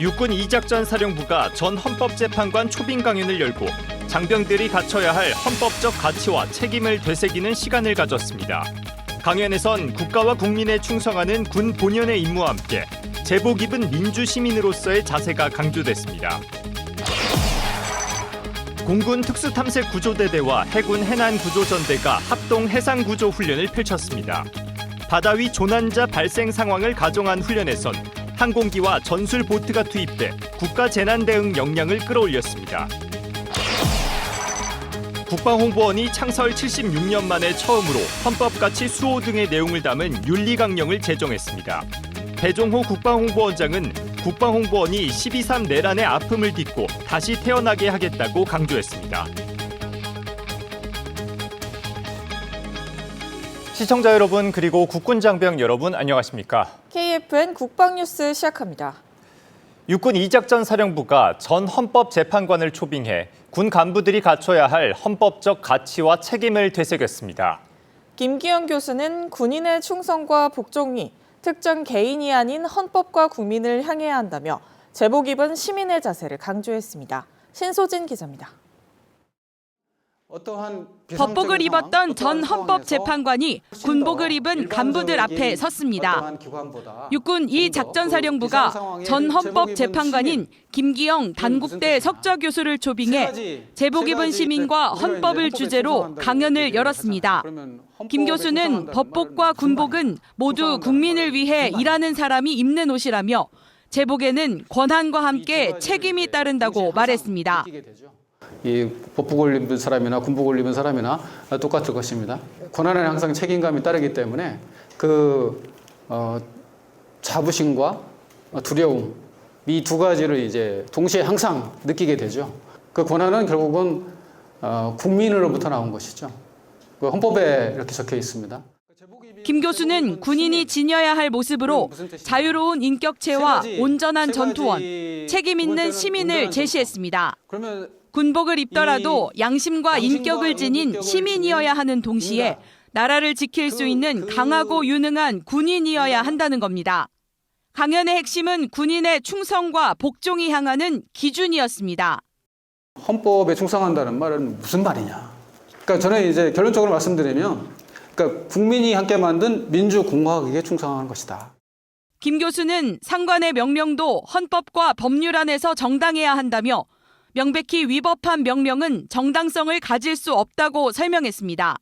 육군 이작전사령부가 전 헌법재판관 초빙 강연을 열고 장병들이 갖춰야 할 헌법적 가치와 책임을 되새기는 시간을 가졌습니다. 강연에선 국가와 국민에 충성하는 군 본연의 임무와 함께 제복 입은 민주시민으로서의 자세가 강조됐습니다. 공군 특수탐색구조대대와 해군 해난구조전대가 합동 해상구조훈련을 펼쳤습니다. 바다 위 조난자 발생 상황을 가정한 훈련에선 항공기와 전술 보트가 투입돼 국가 재난 대응 역량을 끌어올렸습니다. 국방홍보원이 창설 76년 만에 처음으로 헌법가치 수호 등의 내용을 담은 윤리강령을 제정했습니다. 배종호 국방홍보원장은 국방홍보원이 12.3 내란의 아픔을 딛고 다시 태어나게 하겠다고 강조했습니다. 시청자 여러분 그리고 국군 장병 여러분 안녕하십니까? KFN 국방뉴스 시작합니다. 육군 이작전사령부가 전 헌법재판관을 초빙해 군 간부들이 갖춰야 할 헌법적 가치와 책임을 되새겼습니다. 김기영 교수는 군인의 충성과 복종이 특정 개인이 아닌 헌법과 국민을 향해야 한다며 제복 입은 시민의 자세를 강조했습니다. 신소진 기자입니다. 법복을 입었던 전 헌법재판관이 군복을 입은 간부들 앞에 섰습니다. 육군 이 작전사령부가 전 헌법재판관인 김기영 단국대 석좌 교수를 초빙해 제복 입은 시민과 헌법을 주제로 강연을 열었습니다. 김 교수는 법복과 군복은 모두 국민을 위해 일하는 사람이 입는 옷이라며 제복에는 권한과 함께 책임이 따른다고 말했습니다. 이 법복을 입은 사람이나 군복을 입은 사람이나 똑같을 것입니다. 권한에는 항상 책임감이 따르기 때문에 자부심과 두려움 이 두 가지를 이제 동시에 항상 느끼게 되죠. 그 권한은 결국은 국민으로부터 나온 것이죠. 그 헌법에 이렇게 적혀 있습니다. 김 교수는 군인이 지녀야 할 모습으로 자유로운 인격체와 온전한 전투원, 책임 있는 시민을 제시했습니다. 군복을 입더라도 양심과 인격을 지닌 시민이어야 하는 동시에 나라를 지킬 수 있는 강하고 유능한 군인이어야 한다는 겁니다. 강연의 핵심은 군인의 충성과 복종이 향하는 기준이었습니다. 헌법에 충성한다는 말은 무슨 말이냐? 그러니까 저는 이제 결론적으로 말씀드리면, 그러니까 국민이 함께 만든 민주공화국에 충성하는 것이다. 김 교수는 상관의 명령도 헌법과 법률 안에서 정당해야 한다며 명백히 위법한 명령은 정당성을 가질 수 없다고 설명했습니다.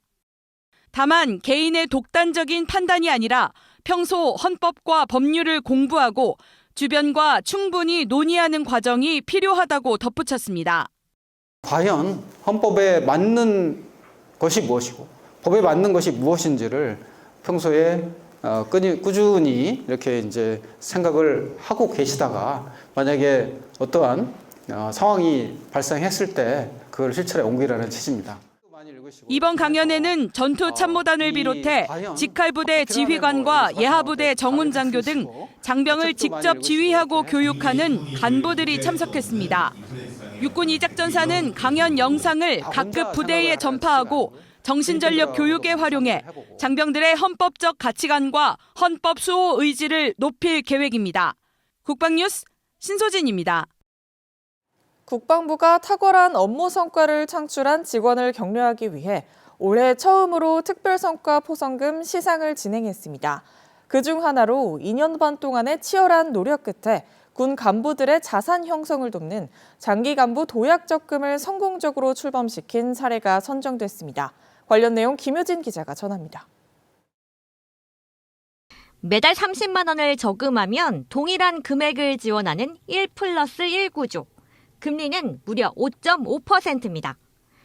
다만 개인의 독단적인 판단이 아니라 평소 헌법과 법률을 공부하고 주변과 충분히 논의하는 과정이 필요하다고 덧붙였습니다. 과연 헌법에 맞는 것이 무엇이고 법에 맞는 것이 무엇인지를 평소에 꾸준히 이렇게 이제 생각을 하고 계시다가 만약에 어떠한 상황이 발생했을 때 그걸 실천에 옮기라는 취지입니다. 이번 강연에는 전투참모단을 비롯해 직할부대 지휘관과 예하부대 정훈장교 등 장병을 직접 지휘하고 교육하는 간부들이 참석했습니다. 육군 이작전사는 강연 영상을 각급 부대에 전파하고 정신전력 교육에 활용해 장병들의 헌법적 가치관과 헌법 수호 의지를 높일 계획입니다. 국방뉴스 신소진입니다. 국방부가 탁월한 업무 성과를 창출한 직원을 격려하기 위해 올해 처음으로 특별성과 포성금 시상을 진행했습니다. 그중 하나로 2년 반 동안의 치열한 노력 끝에 군 간부들의 자산 형성을 돕는 장기 간부 도약 적금을 성공적으로 출범시킨 사례가 선정됐습니다. 관련 내용 김효진 기자가 전합니다. 매달 30만 원을 저금하면 동일한 금액을 지원하는 1+1 구조. 금리는 무려 5.5%입니다.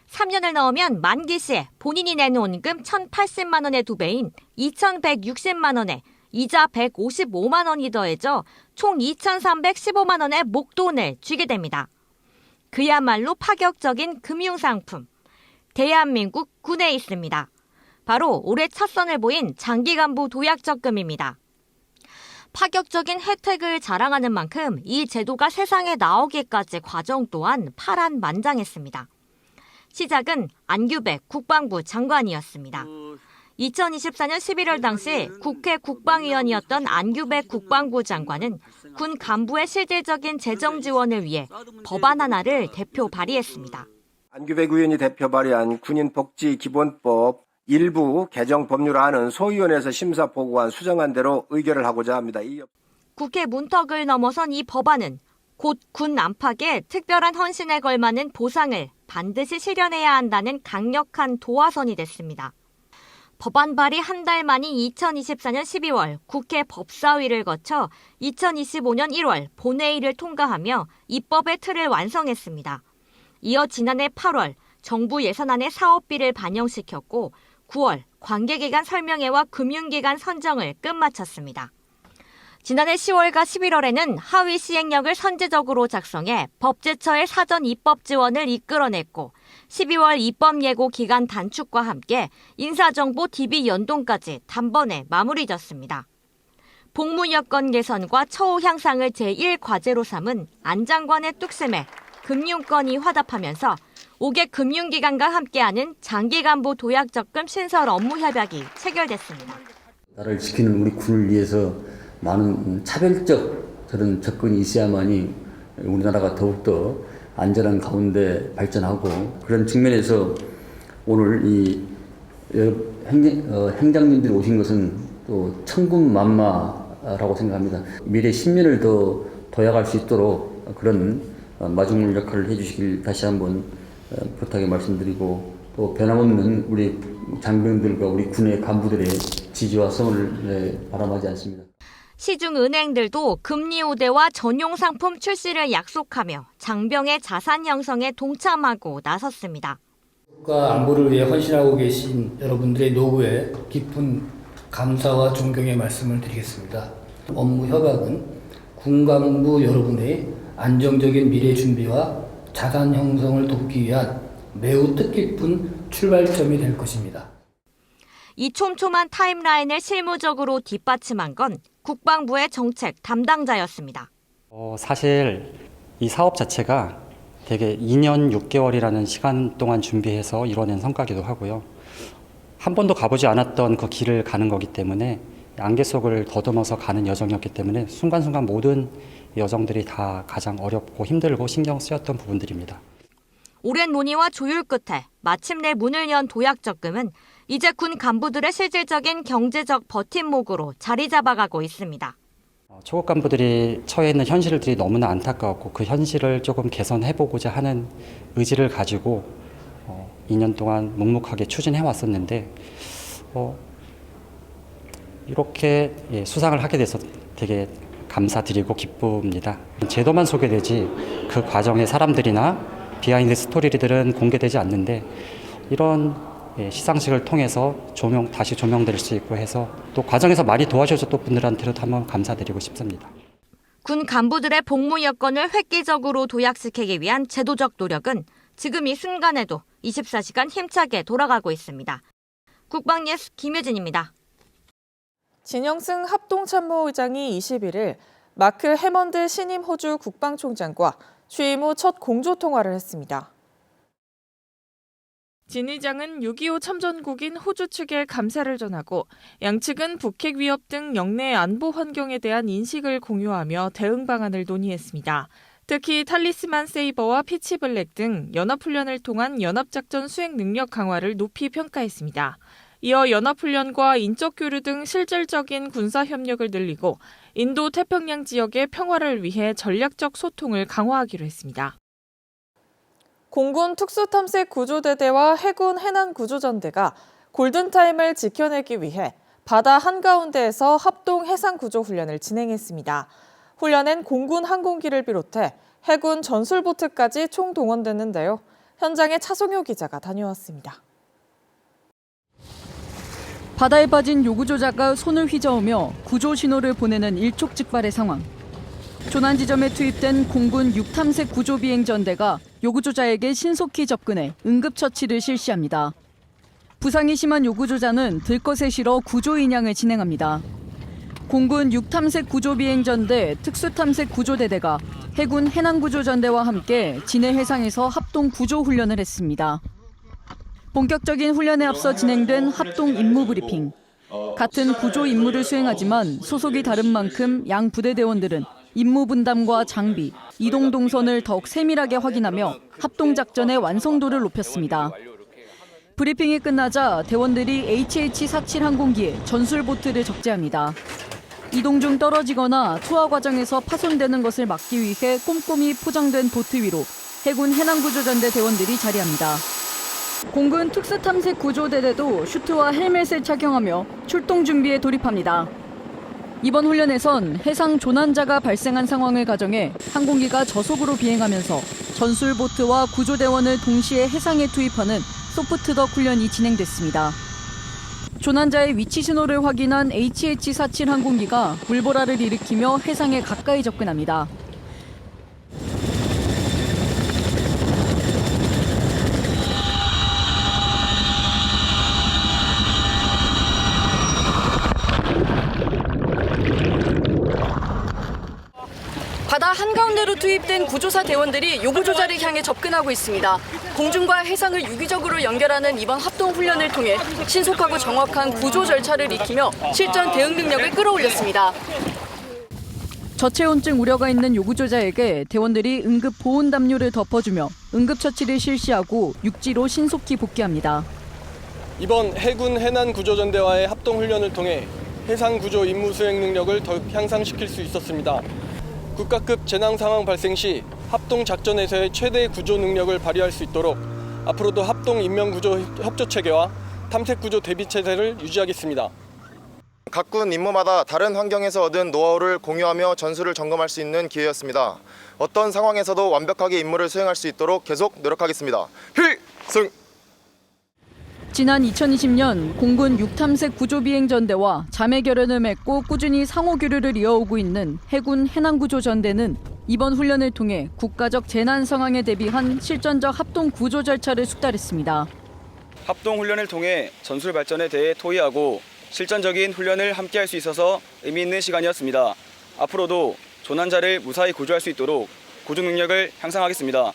3년을 넣으면 만기 시에 본인이 낸 원금 1,080만 원의 2배인 2,160만 원에 이자 155만 원이 더해져 총 2,315만 원의 목돈을 쥐게 됩니다. 그야말로 파격적인 금융상품. 대한민국 군에 있습니다. 바로 올해 첫 선을 보인 장기간부 도약적금입니다. 파격적인 혜택을 자랑하는 만큼 이 제도가 세상에 나오기까지 과정 또한 파란만장했습니다. 시작은 안규백 국방부 장관이었습니다. 2024년 11월 당시 국회 국방위원이었던 안규백 국방부 장관은 군 간부의 실질적인 재정 지원을 위해 법안 하나를 대표 발의했습니다. 안규백 의원이 대표 발의한 군인복지기본법 일부 개정 법률안은 소위원회에서 심사 보고한 수정안대로 의결을 하고자 합니다. 국회 문턱을 넘어선 이 법안은 곧 군 안팎의 특별한 헌신에 걸맞는 보상을 반드시 실현해야 한다는 강력한 도화선이 됐습니다. 법안 발의 한 달 만인 2024년 12월 국회 법사위를 거쳐 2025년 1월 본회의를 통과하며 입법의 틀을 완성했습니다. 이어 지난해 8월 정부 예산안에 사업비를 반영시켰고 9월 관계기관 설명회와 금융기관 선정을 끝마쳤습니다. 지난해 10월과 11월에는 하위 시행령을 선제적으로 작성해 법제처의 사전 입법 지원을 이끌어냈고 12월 입법 예고 기간 단축과 함께 인사정보 DB 연동까지 단번에 마무리졌습니다. 복무 여건 개선과 처우 향상을 제1과제로 삼은 안 장관의 뚝심에 금융권이 화답하면서 5개 금융기관과 함께하는 장기간부 도약 적금 신설 업무 협약이 체결됐습니다. 나라를 지키는 우리 군을 위해서 많은 차별적 그런 접근이 있어야만이 우리나라가 더욱더 안전한 가운데 발전하고 그런 측면에서 오늘 이 행장님들이 오신 것은 또 천군만마라고 생각합니다. 미래 10년을 더 도약할 수 있도록 그런 마중물 역할을 해주시길 다시 한번 부탁의 말씀드리고 또 변함없는 우리 장병들과 우리 군의 간부들의 지지와 성원을 바람하지 않습니다. 시중은행들도 금리 우대와 전용 상품 출시를 약속하며 장병의 자산 형성에 동참하고 나섰습니다. 국가 안보를 위해 헌신하고 계신 여러분들의 노고에 깊은 감사와 존경의 말씀을 드리겠습니다. 업무 협약은 군 간부 여러분의 안정적인 미래 준비와 자산 형성을 돕기 위한 매우 뜻깊은 출발점이 될 것입니다. 이 촘촘한 타임라인을 실무적으로 뒷받침한 건 국방부의 정책 담당자였습니다. 사실 이 사업 자체가 되게 2년 6개월이라는 시간 동안 준비해서 이뤄낸 성과기도 하고요. 한 번도 가보지 않았던 그 길을 가는 거기 때문에 안개 속을 더듬어서 가는 여정이었기 때문에 순간순간 모든 여정들이 다 가장 어렵고 힘들고 신경 쓰였던 부분들입니다. 오랜 논의와 조율 끝에 마침내 문을 연 도약적금은 이제 군 간부들의 실질적인 경제적 버팀목으로 자리 잡아가고 있습니다. 초급 간부들이 처해 있는 현실들이 너무나 안타까웠고 그 현실을 조금 개선해보고자 하는 의지를 가지고 2년 동안 묵묵하게 추진해 왔었는데 이렇게 수상을 하게 돼서 되게 감사드리고 기쁩니다. 제도만 소개되지 그 과정의 사람들이나 비하인드 스토리들은 공개되지 않는데 이런 시상식을 통해서 다시 조명될 수 있고 해서 또 과정에서 많이 도와주셨던 분들한테도 한번 감사드리고 싶습니다. 군 간부들의 복무 여건을 획기적으로 도약시키기 위한 제도적 노력은 지금 이 순간에도 24시간 힘차게 돌아가고 있습니다. 국방뉴스 김유진입니다. 진영승 합동참모의장이 21일 마크 해먼드 신임 호주 국방총장과 취임 후 첫 공조통화를 했습니다. 진 의장은 6.25 참전국인 호주 측에 감사를 전하고 양측은 북핵 위협 등 영내 안보 환경에 대한 인식을 공유하며 대응 방안을 논의했습니다. 특히 탈리스만 세이버와 피치블랙 등 연합훈련을 통한 연합작전 수행 능력 강화를 높이 평가했습니다. 이어 연합훈련과 인적 교류 등 실질적인 군사 협력을 늘리고 인도 태평양 지역의 평화를 위해 전략적 소통을 강화하기로 했습니다. 공군 특수탐색구조대대와 해군 해난구조전대가 골든타임을 지켜내기 위해 바다 한가운데에서 합동 해상구조훈련을 진행했습니다. 훈련엔 공군 항공기를 비롯해 해군 전술보트까지 총동원됐는데요. 현장에 차송효 기자가 다녀왔습니다. 바다에 빠진 요구조자가 손을 휘저으며 구조 신호를 보내는 일촉즉발의 상황. 조난 지점에 투입된 공군 육탐색 구조비행전대가 요구조자에게 신속히 접근해 응급처치를 실시합니다. 부상이 심한 요구조자는 들것에 실어 구조 인양을 진행합니다. 공군 육탐색 구조비행전대 특수탐색 구조대대가 해군 해난구조전대와 함께 진해 해상에서 합동 구조훈련을 했습니다. 본격적인 훈련에 앞서 진행된 합동 임무 브리핑. 같은 구조 임무를 수행하지만 소속이 다른 만큼 양 부대 대원들은 임무 분담과 장비, 이동 동선을 더욱 세밀하게 확인하며 합동 작전의 완성도를 높였습니다. 브리핑이 끝나자 대원들이 HH-47 항공기에 전술 보트를 적재합니다. 이동 중 떨어지거나 투하 과정에서 파손되는 것을 막기 위해 꼼꼼히 포장된 보트 위로 해군 해남구조전대 대원들이 자리합니다. 공군 특수탐색구조대대도 슈트와 헬멧을 착용하며 출동 준비에 돌입합니다. 이번 훈련에선 해상 조난자가 발생한 상황을 가정해 항공기가 저속으로 비행하면서 전술보트와 구조대원을 동시에 해상에 투입하는 소프트덕 훈련이 진행됐습니다. 조난자의 위치 신호를 확인한 HH-47 항공기가 물보라를 일으키며 해상에 가까이 접근합니다. 바다 한가운데로 투입된 구조사 대원들이 요구조자를 향해 접근하고 있습니다. 공중과 해상을 유기적으로 연결하는 이번 합동훈련을 통해 신속하고 정확한 구조 절차를 익히며 실전 대응 능력을 끌어올렸습니다. 저체온증 우려가 있는 요구조자에게 대원들이 응급 보온 담요를 덮어주며 응급처치를 실시하고 육지로 신속히 복귀합니다. 이번 해군 해난구조전대와의 합동훈련을 통해 해상구조 임무 수행 능력을 더욱 향상시킬 수 있었습니다. 국가급 재난 상황 발생 시 합동 작전에서의 최대 구조 능력을 발휘할 수 있도록 앞으로도 합동 인명구조 협조 체계와 탐색 구조 대비 체제를 유지하겠습니다. 각 군 임무마다 다른 환경에서 얻은 노하우를 공유하며 전술을 점검할 수 있는 기회였습니다. 어떤 상황에서도 완벽하게 임무를 수행할 수 있도록 계속 노력하겠습니다. 필승! 지난 2020년 공군 6탐색 구조비행전대와 자매 결연을 맺고 꾸준히 상호 교류를 이어오고 있는 해군 해남구조전대는 이번 훈련을 통해 국가적 재난 상황에 대비한 실전적 합동 구조 절차를 숙달했습니다. 합동 훈련을 통해 전술 발전에 대해 토의하고 실전적인 훈련을 함께할 수 있어서 의미 있는 시간이었습니다. 앞으로도 조난자를 무사히 구조할 수 있도록 구조 능력을 향상하겠습니다.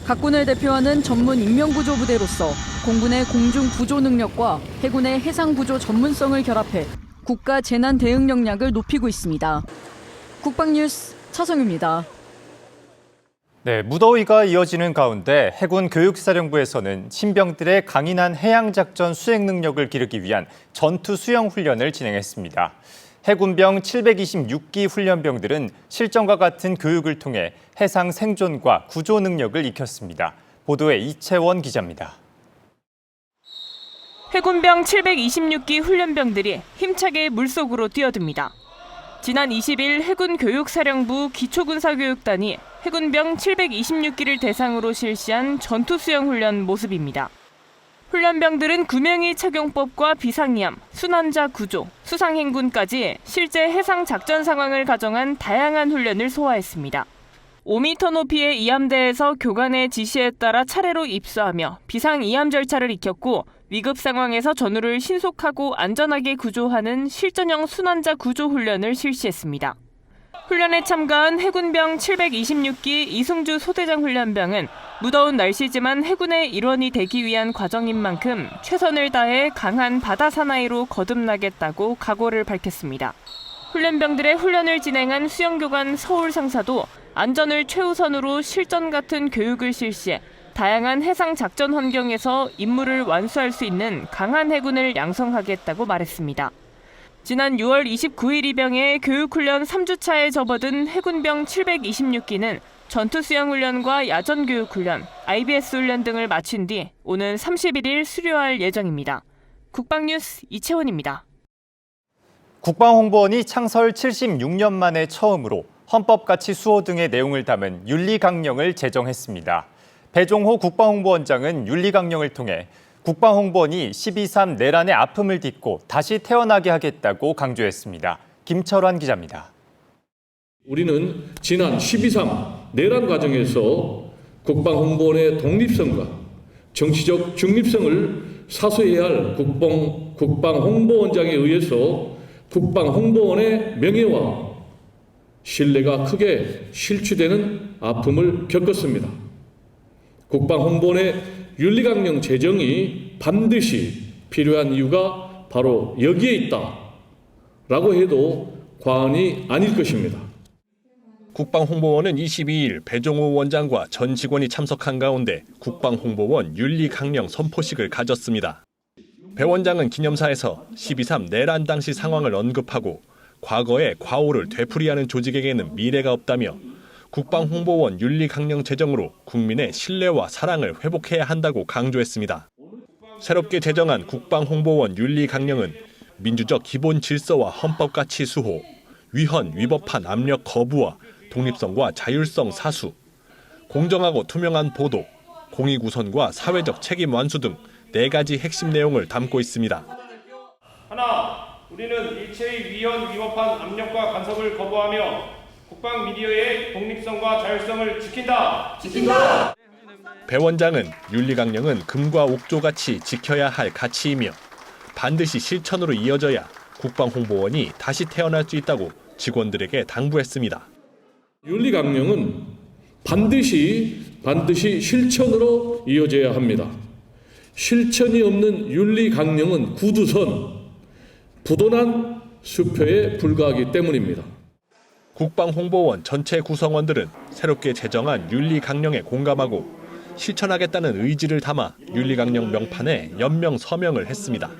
각 군을 대표하는 전문 인명구조부대로서 공군의 공중 구조 능력과 해군의 해상 구조 전문성을 결합해 국가 재난 대응 역량을 높이고 있습니다. 국방뉴스 차성유입니다. 네, 무더위가 이어지는 가운데 해군 교육사령부에서는 신병들의 강인한 해양작전 수행 능력을 기르기 위한 전투 수영 훈련을 진행했습니다. 해군병 726기 훈련병들은 실전과 같은 교육을 통해 해상 생존과 구조 능력을 익혔습니다. 보도에 이채원 기자입니다. 해군병 726기 훈련병들이 힘차게 물속으로 뛰어듭니다. 지난 20일 해군교육사령부 기초군사교육단이 해군병 726기를 대상으로 실시한 전투수영훈련 모습입니다. 훈련병들은 구명의 착용법과 비상이함, 순환자 구조, 수상행군까지 실제 해상 작전 상황을 가정한 다양한 훈련을 소화했습니다. 5m 높이의 이함대에서 교관의 지시에 따라 차례로 입수하며 비상이함 절차를 익혔고 위급 상황에서 전우를 신속하고 안전하게 구조하는 실전형 순환자 구조 훈련을 실시했습니다. 훈련에 참가한 해군병 726기 이승주 소대장 훈련병은 무더운 날씨지만 해군의 일원이 되기 위한 과정인 만큼 최선을 다해 강한 바다 사나이로 거듭나겠다고 각오를 밝혔습니다. 훈련병들의 훈련을 진행한 수영교관 서울상사도 안전을 최우선으로 실전 같은 교육을 실시해 다양한 해상 작전 환경에서 임무를 완수할 수 있는 강한 해군을 양성하겠다고 말했습니다. 지난 6월 29일 입영해 교육훈련 3주차에 접어든 해군병 726기는 전투수영훈련과 야전교육훈련, IBS 훈련 등을 마친 뒤 오는 31일 수료할 예정입니다. 국방뉴스 이채원입니다. 국방홍보원이 창설 76년 만에 처음으로 헌법가치 수호 등의 내용을 담은 윤리강령을 제정했습니다. 배종호 국방홍보원장은 윤리강령을 통해 국방홍보원이 12.3 내란의 아픔을 딛고 다시 태어나게 하겠다고 강조했습니다. 김철환 기자입니다. 우리는 지난 12.3 내란 과정에서 국방홍보원의 독립성과 정치적 중립성을 사수해야 할 국방홍보원장에 의해서 국방홍보원의 명예와 신뢰가 크게 실추되는 아픔을 겪었습니다. 국방홍보원의 윤리강령 제정이 반드시 필요한 이유가 바로 여기에 있다라고 해도 과언이 아닐 것입니다. 국방홍보원은 22일 배종호 원장과 전 직원이 참석한 가운데 국방홍보원 윤리강령 선포식을 가졌습니다. 배 원장은 기념사에서 12.3 내란 당시 상황을 언급하고 과거의 과오를 되풀이하는 조직에게는 미래가 없다며 국방홍보원 윤리강령 제정으로 국민의 신뢰와 사랑을 회복해야 한다고 강조했습니다. 새롭게 제정한 국방홍보원 윤리강령은 민주적 기본 질서와 헌법 가치 수호, 위헌, 위법한 압력 거부와 독립성과 자율성 사수, 공정하고 투명한 보도, 공익 우선과 사회적 책임 완수 등 4가지 핵심 내용을 담고 있습니다. 하나, 우리는 일체의 위헌, 위법한 압력과 간섭을 거부하며 국방 미디어의 독립성과 자율성을 지킨다. 배 원장은 윤리강령은 금과 옥조같이 지켜야 할 가치이며 반드시 실천으로 이어져야 국방홍보원이 다시 태어날 수 있다고 직원들에게 당부했습니다. 윤리강령은 반드시 실천으로 이어져야 합니다. 실천이 없는 윤리강령은 구두선, 부도난 수표에 불과하기 때문입니다. 국방홍보원 전체 구성원들은 새롭게 제정한 윤리강령에 공감하고 실천하겠다는 의지를 담아 윤리강령 명판에 연명 서명을 했습니다.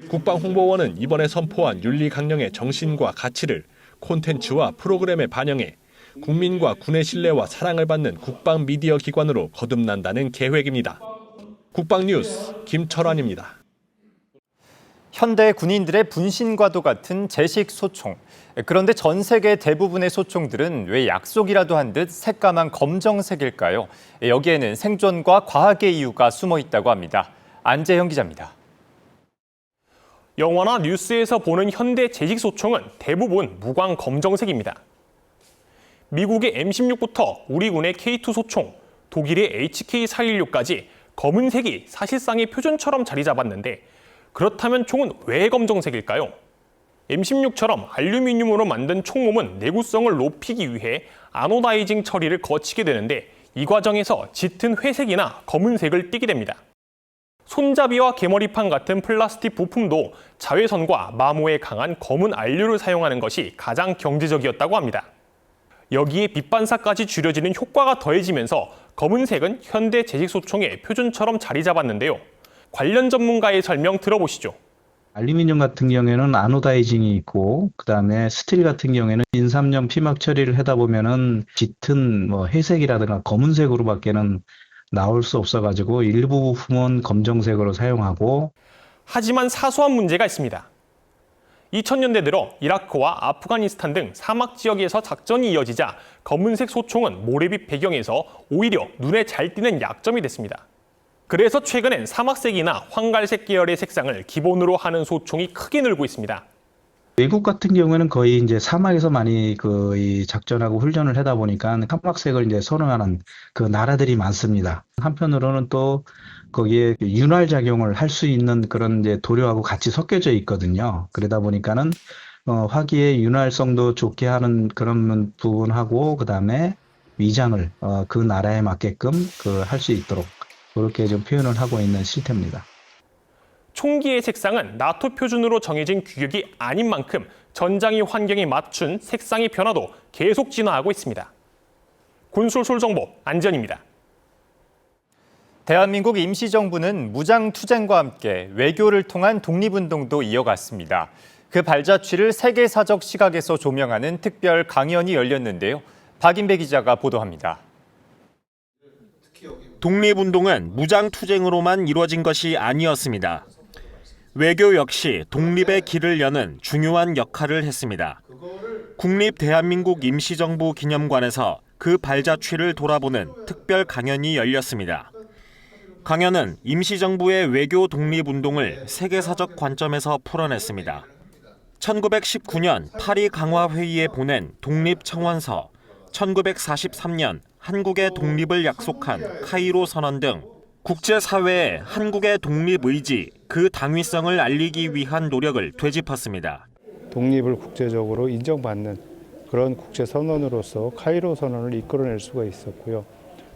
국방홍보원은 이번에 선포한 윤리강령의 정신과 가치를 콘텐츠와 프로그램에 반영해 국민과 군의 신뢰와 사랑을 받는 국방 미디어 기관으로 거듭난다는 계획입니다. 국방뉴스 김철환입니다. 현대 군인들의 분신과도 같은 제식 소총. 그런데 전 세계 대부분의 소총들은 왜 약속이라도 한 듯 새까만 검정색일까요? 여기에는 생존과 과학의 이유가 숨어 있다고 합니다. 안재형 기자입니다. 영화나 뉴스에서 보는 현대 제식 소총은 대부분 무광 검정색입니다. 미국의 M16부터 우리 군의 K2 소총, 독일의 HK416까지 검은색이 사실상의 표준처럼 자리 잡았는데 그렇다면 총은 왜 검정색일까요? M16처럼 알루미늄으로 만든 총몸은 내구성을 높이기 위해 아노다이징 처리를 거치게 되는데 이 과정에서 짙은 회색이나 검은색을 띠게 됩니다. 손잡이와 개머리판 같은 플라스틱 부품도 자외선과 마모에 강한 검은 안료를 사용하는 것이 가장 경제적이었다고 합니다. 여기에 빛 반사까지 줄여지는 효과가 더해지면서 검은색은 현대 제식 소총의 표준처럼 자리 잡았는데요. 관련 전문가의 설명 들어보시죠. 알루미늄 같은 경우에는 아노다이징이 있고 그다음에 스틸 같은 경우에는 인삼염 피막 처리를 하다 보면은 짙은 회색이라든가 검은색으로밖에는 나올 수 없어가지고 일부 부품은 검정색으로 사용하고. 하지만 사소한 문제가 있습니다. 2000년대 들어 이라크와 아프가니스탄 등 사막 지역에서 작전이 이어지자 검은색 소총은 모래빛 배경에서 오히려 눈에 잘 띄는 약점이 됐습니다. 그래서 최근엔 사막색이나 황갈색 계열의 색상을 기본으로 하는 소총이 크게 늘고 있습니다. 외국 같은 경우에는 거의 이제 사막에서 많이 작전하고 훈련을 하다 보니까 사막색을 이제 선호하는 그 나라들이 많습니다. 한편으로는 또 거기에 윤활 작용을 할 수 있는 그런 이제 도료하고 같이 섞여져 있거든요. 그러다 보니까는 화기의 윤활성도 좋게 하는 그런 부분하고 그다음에 위장을 그 나라에 맞게끔 할 수 있도록 그렇게 좀 표현을 하고 있는 시스템입니다. 총기의 색상은 나토 표준으로 정해진 규격이 아닌 만큼 전장의 환경에 맞춘 색상의 변화도 계속 진화하고 있습니다. 군솔솔 정보 안전입니다. 대한민국 임시정부는 무장투쟁과 함께 외교를 통한 독립운동도 이어갔습니다. 그 발자취를 세계사적 시각에서 조명하는 특별 강연이 열렸는데요. 박인배 기자가 보도합니다. 독립운동은 무장투쟁으로만 이루어진 것이 아니었습니다. 외교 역시 독립의 길을 여는 중요한 역할을 했습니다. 국립대한민국 임시정부 기념관에서 그 발자취를 돌아보는 특별 강연이 열렸습니다. 강연은 임시정부의 외교 독립운동을 세계사적 관점에서 풀어냈습니다. 1919년 파리 강화회의에 보낸 독립청원서, 1943년 한국의 독립을 약속한 카이로 선언 등 국제사회에 한국의 독립 의지, 그 당위성을 알리기 위한 노력을 되짚었습니다. 독립을 국제적으로 인정받는 그런 국제선언으로서 카이로 선언을 이끌어낼 수가 있었고요.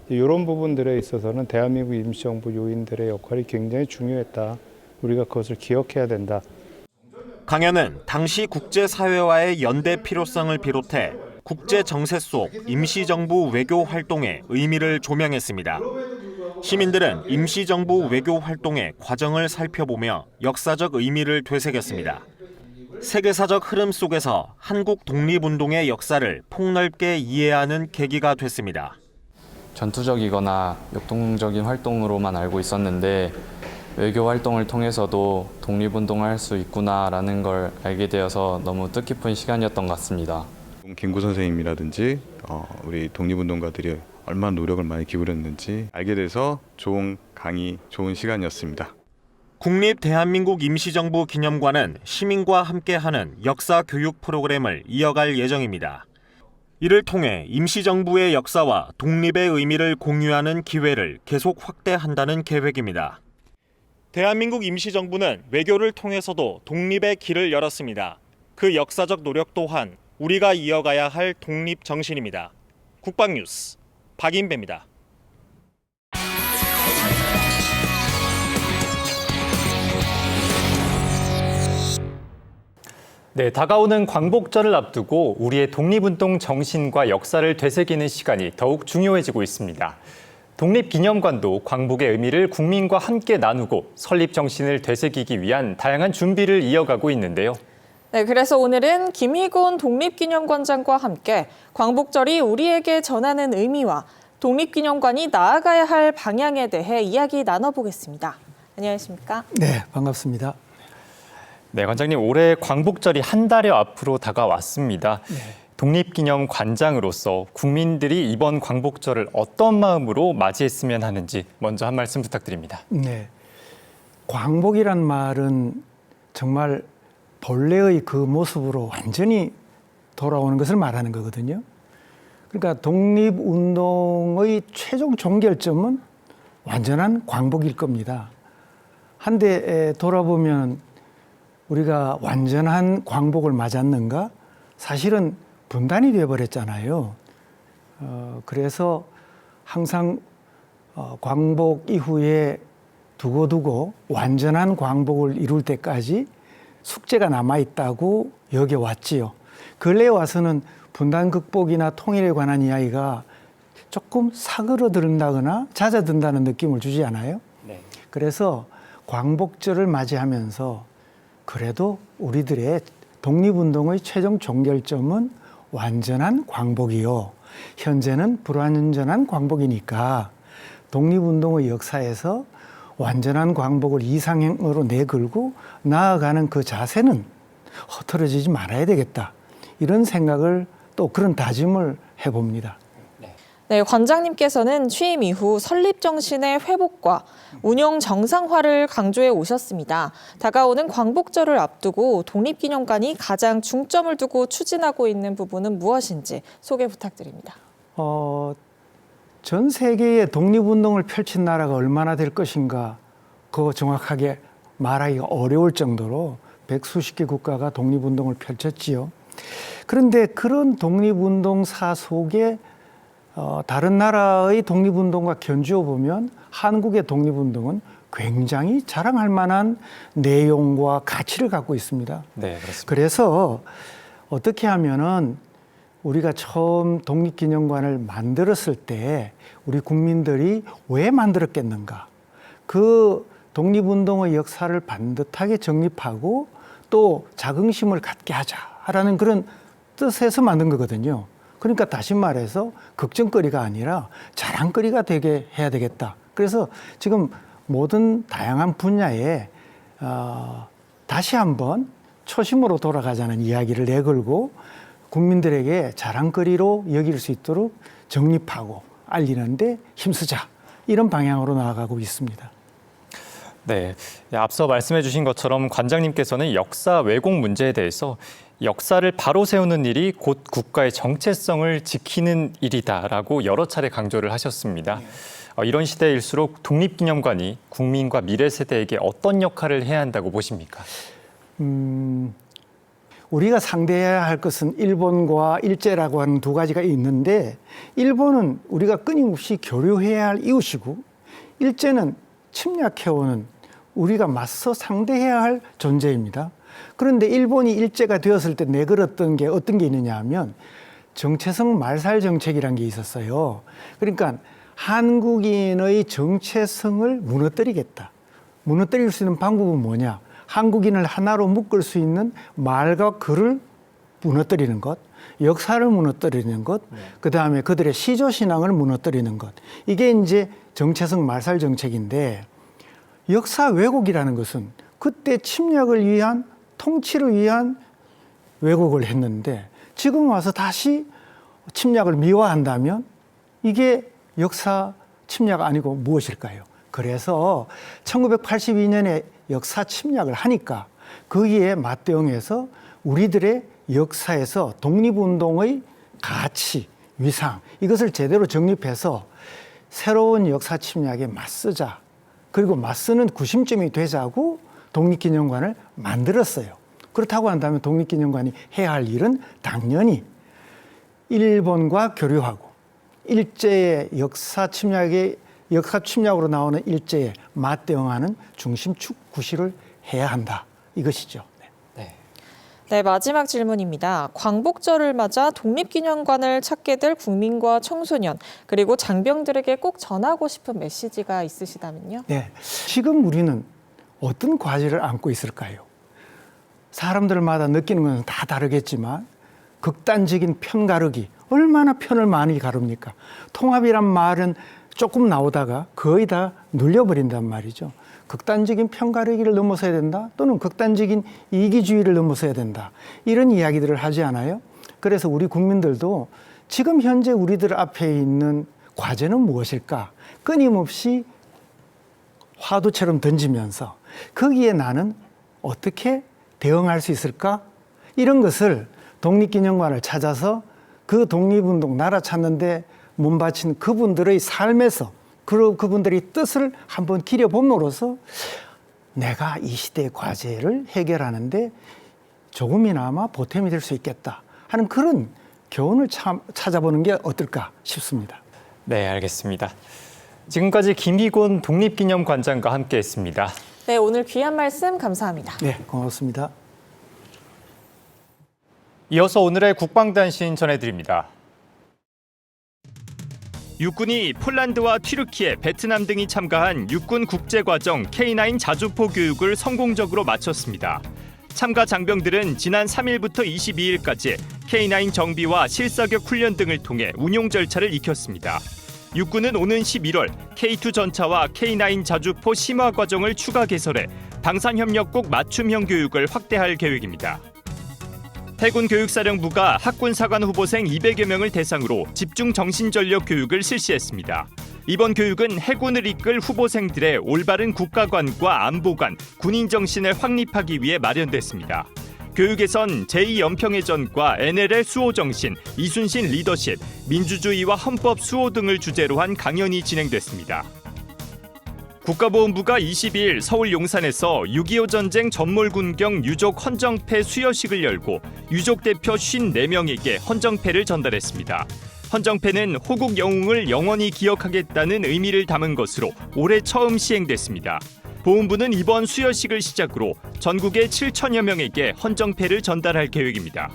이런 부분들에 있어서는 대한민국 임시정부 요인들의 역할이 굉장히 중요했다. 우리가 그것을 기억해야 된다. 강연은 당시 국제사회와의 연대 필요성을 비롯해 국제 정세 속 임시정부 외교 활동의 의미를 조명했습니다. 시민들은 임시정부 외교 활동의 과정을 살펴보며 역사적 의미를 되새겼습니다. 세계사적 흐름 속에서 한국 독립운동의 역사를 폭넓게 이해하는 계기가 됐습니다. 전투적이거나 역동적인 활동으로만 알고 있었는데 외교 활동을 통해서도 독립운동을 할 수 있구나라는 걸 알게 되어서 너무 뜻깊은 시간이었던 것 같습니다. 김구 선생님이라든지 우리 독립운동가들이 얼마나 노력을 많이 기울였는지 알게 돼서 좋은 강의, 좋은 시간이었습니다. 국립 대한민국 임시정부 기념관은 시민과 함께하는 역사 교육 프로그램을 이어갈 예정입니다. 이를 통해 임시정부의 역사와 독립의 의미를 공유하는 기회를 계속 확대한다는 계획입니다. 대한민국 임시정부는 외교를 통해서도 독립의 길을 열었습니다. 그 역사적 노력 또한 우리가 이어가야 할 독립 정신입니다. 국방뉴스 박인배입니다. 네, 다가오는 광복절을 앞두고 우리의 독립운동 정신과 역사를 되새기는 시간이 더욱 중요해지고 있습니다. 독립기념관도 광복의 의미를 국민과 함께 나누고 설립 정신을 되새기기 위한 다양한 준비를 이어가고 있는데요. 네, 그래서 오늘은 김희곤 독립기념관장과 함께 광복절이 우리에게 전하는 의미와 독립기념관이 나아가야 할 방향에 대해 이야기 나눠보겠습니다. 안녕하십니까? 네, 반갑습니다. 네, 관장님, 올해 광복절이 한 달여 앞으로 다가왔습니다. 네. 독립기념관장으로서 국민들이 이번 광복절을 어떤 마음으로 맞이했으면 하는지 먼저 한 말씀 부탁드립니다. 네, 광복이란 말은 정말 본래의 그 모습으로 완전히 돌아오는 것을 말하는 거거든요. 그러니까 독립운동의 최종 종결점은 완전한 광복일 겁니다. 한데 돌아보면 우리가 완전한 광복을 맞았는가? 사실은 분단이 되어버렸잖아요. 그래서 항상 광복 이후에 두고두고 완전한 광복을 이룰 때까지 숙제가 남아있다고 여겨왔지요. 근래에 와서는 분단 극복이나 통일에 관한 이야기가 조금 사그러든다거나 잦아든다는 느낌을 주지 않아요? 네. 그래서 광복절을 맞이하면서 그래도 우리들의 독립운동의 최종 종결점은 완전한 광복이요. 현재는 불완전한 광복이니까 독립운동의 역사에서 완전한 광복을 이상향으로 내걸고 나아가는 그 자세는 흐트러지지 말아야 되겠다. 이런 생각을 또 그런 다짐을 해봅니다. 네, 관장님께서는 취임 이후 설립 정신의 회복과 운영 정상화를 강조해 오셨습니다. 다가오는 광복절을 앞두고 독립기념관이 가장 중점을 두고 추진하고 있는 부분은 무엇인지 소개 부탁드립니다. 전 세계의 독립운동을 펼친 나라가 얼마나 될 것인가 그거 정확하게 말하기가 어려울 정도로 백수십 개 국가가 독립운동을 펼쳤지요. 그런데 그런 독립운동사 속에 다른 나라의 독립운동과 견주어 보면 한국의 독립운동은 굉장히 자랑할 만한 내용과 가치를 갖고 있습니다. 네, 그렇습니다. 그래서 어떻게 하면은 우리가 처음 독립기념관을 만들었을 때 우리 국민들이 왜 만들었겠는가? 그 독립운동의 역사를 반듯하게 정립하고 또 자긍심을 갖게 하자라는 그런 뜻에서 만든 거거든요. 그러니까 다시 말해서 걱정거리가 아니라 자랑거리가 되게 해야 되겠다. 그래서 지금 모든 다양한 분야에 다시 한번 초심으로 돌아가자는 이야기를 내걸고 국민들에게 자랑거리로 여길 수 있도록 정립하고 알리는데 힘쓰자. 이런 방향으로 나아가고 있습니다. 네, 앞서 말씀해 주신 것처럼 관장님께서는 역사 왜곡 문제에 대해서 역사를 바로 세우는 일이 곧 국가의 정체성을 지키는 일이다라고 여러 차례 강조를 하셨습니다. 이런 시대일수록 독립기념관이 국민과 미래 세대에게 어떤 역할을 해야 한다고 보십니까? 우리가 상대해야 할 것은 일본과 일제라고 하는 두 가지가 있는데 일본은 우리가 끊임없이 교류해야 할 이웃이고 일제는 침략해오는 우리가 맞서 상대해야 할 존재입니다. 그런데 일본이 일제가 되었을 때 내걸었던 게 어떤 게 있느냐 하면 정체성 말살 정책이라는 게 있었어요. 그러니까 한국인의 정체성을 무너뜨리겠다. 무너뜨릴 수 있는 방법은 뭐냐? 한국인을 하나로 묶을 수 있는 말과 글을 무너뜨리는 것, 역사를 무너뜨리는 것, 그 다음에 그들의 시조신앙을 무너뜨리는 것. 이게 이제 정체성 말살 정책인데 역사 왜곡이라는 것은 그때 침략을 위한 통치를 위한 왜곡을 했는데 지금 와서 다시 침략을 미화한다면 이게 역사 침략 아니고 무엇일까요? 그래서 1982년에 역사 침략을 하니까 거기에 맞대응해서 우리들의 역사에서 독립운동의 가치, 위상 이것을 제대로 정립해서 새로운 역사 침략에 맞서자. 그리고 맞서는 구심점이 되자고 독립기념관을 만들었어요. 그렇다고 한다면 독립기념관이 해야 할 일은 당연히 일본과 교류하고 일제의 역사 침략으로 나오는 일제에 맞대응하는 중심축 구실을 해야 한다. 이것이죠. 네, 마지막 질문입니다. 광복절을 맞아 독립기념관을 찾게 될 국민과 청소년 그리고 장병들에게 꼭 전하고 싶은 메시지가 있으시다면요? 네, 지금 우리는 어떤 과제를 안고 있을까요? 사람들마다 느끼는 건 다 다르겠지만 극단적인 편 가르기, 얼마나 편을 많이 가릅니까? 통합이란 말은 조금 나오다가 거의 다 눌려버린단 말이죠. 극단적인 편 가르기를 넘어서야 된다 또는 극단적인 이기주의를 넘어서야 된다 이런 이야기들을 하지 않아요? 그래서 우리 국민들도 지금 현재 우리들 앞에 있는 과제는 무엇일까? 끊임없이 화두처럼 던지면서 거기에 나는 어떻게 대응할 수 있을까? 이런 것을 독립기념관을 찾아서 그 독립운동 나라 찾는데 몸바친 그분들의 삶에서 그분들의 뜻을 한번 기려봄으로써 내가 이 시대의 과제를 해결하는데 조금이나마 보탬이 될 수 있겠다 하는 그런 교훈을 찾아보는 게 어떨까 싶습니다. 네, 알겠습니다. 지금까지 김희곤 독립기념관장과 함께했습니다. 네, 오늘 귀한 말씀 감사합니다. 네, 고맙습니다. 이어서 오늘의 국방단신 전해드립니다. 육군이 폴란드와 튀르키예, 베트남 등이 참가한 육군 국제과정 K9 자주포 교육을 성공적으로 마쳤습니다. 참가 장병들은 지난 3일부터 22일까지 K9 정비와 실사격 훈련 등을 통해 운용 절차를 익혔습니다. 육군은 오는 11월 K2 전차와 K9 자주포 심화 과정을 추가 개설해 방산협력국 맞춤형 교육을 확대할 계획입니다. 해군 교육사령부가 학군 사관 후보생 200여 명을 대상으로 집중 정신전력 교육을 실시했습니다. 이번 교육은 해군을 이끌 후보생들의 올바른 국가관과 안보관, 군인 정신을 확립하기 위해 마련됐습니다. 교육에선 제2연평해전과 NLL 수호 정신, 이순신 리더십, 민주주의와 헌법 수호 등을 주제로 한 강연이 진행됐습니다. 국가보훈부가 22일 서울 용산에서 6.25 전쟁 전몰군경 유족 헌정패 수여식을 열고 유족 대표 54명에게 헌정패를 전달했습니다. 헌정패는 호국 영웅을 영원히 기억하겠다는 의미를 담은 것으로 올해 처음 시행됐습니다. 보훈부는 이번 수여식을 시작으로 전국의 7천여 명에게 헌정패를 전달할 계획입니다.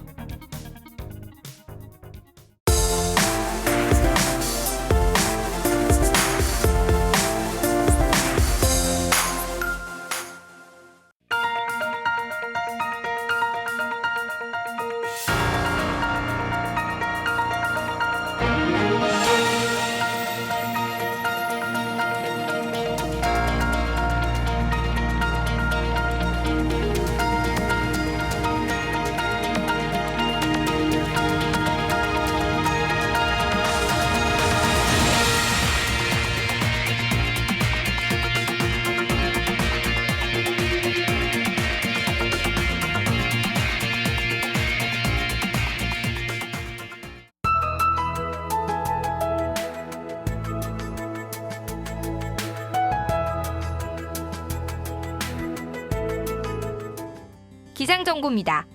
기상정보입니다.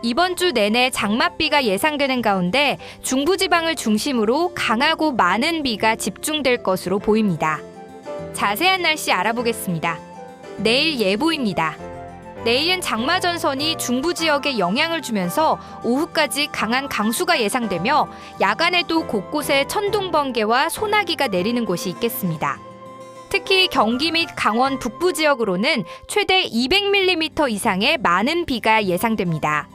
이번 주 내내 장맛비가 예상되는 가운데 중부지방을 중심으로 강하고 많은 비가 집중될 것으로 보입니다. 자세한 날씨 알아보겠습니다. 내일 예보입니다. 내일은 장마전선이 중부 지역에 영향을 주면서 오후까지 강한 강수가 예상되며 야간에도 곳곳에 천둥, 번개와 소나기가 내리는 곳이 있겠습니다. 특히 경기 및 강원 북부 지역으로는 최대 200mm 이상의 많은 비가 예상됩니다.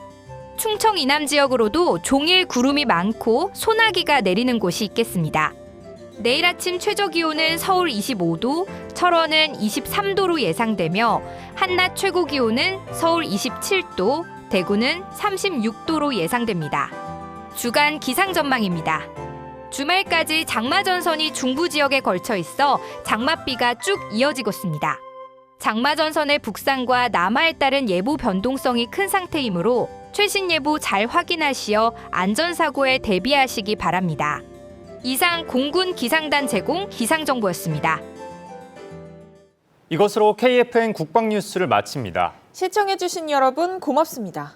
충청 이남 지역으로도 종일 구름이 많고 소나기가 내리는 곳이 있겠습니다. 내일 아침 최저 기온은 서울 25도, 철원은 23도로 예상되며 한낮 최고 기온은 서울 27도, 대구는 36도로 예상됩니다. 주간 기상 전망입니다. 주말까지 장마전선이 중부 지역에 걸쳐 있어 장맛비가 쭉 이어지겠습니다. 장마전선의 북상과 남하에 따른 예보 변동성이 큰 상태이므로 최신 예보 잘 확인하시어 안전사고에 대비하시기 바랍니다. 이상 공군 기상단 제공 기상정보였습니다. 이것으로 KFN 국방뉴스를 마칩니다. 시청해주신 여러분 고맙습니다.